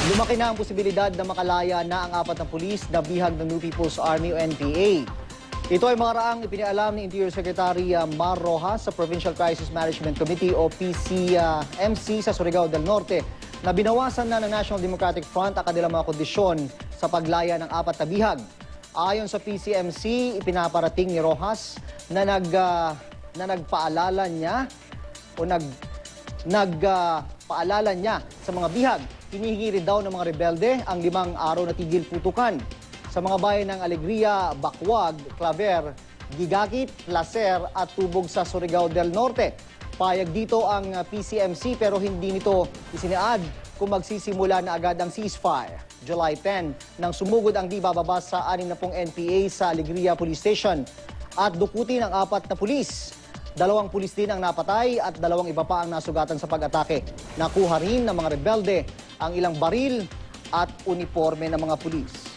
Lumaki na ang posibilidad na makalaya na ang 4 na pulis na bihag ng New People's Army o NPA. Ito ay makaraang ipinialam ni Interior Secretary Mar Rojas sa Provincial Crisis Management Committee o PCMC sa Surigao del Norte na binawasan na ng National Democratic Front ang kanilang mga kondisyon sa paglaya ng 4 na bihag. Ayon sa PCMC, ipinaparating ni Rojas na nagpaalala niya sa mga bihag. Hinihingi rin daw ng mga rebelde ang 5 araw na tigil putukan sa mga bayan ng Alegria, Bacuag, Claver, Gigakit, Placer at Tubog sa Surigao del Norte. Payag dito ang PCMC pero hindi nito isinaad kung magsisimula na agad ang ceasefire. July 10 nang sumugod ang di bababa sa 60 NPA sa Alegria Police Station at dukutin ang 4 na pulis. 2 pulis din ang napatay at 2 iba pa ang nasugatan sa pag-atake. Nakuha rin ng mga rebelde ang ilang baril at uniforme ng mga pulis.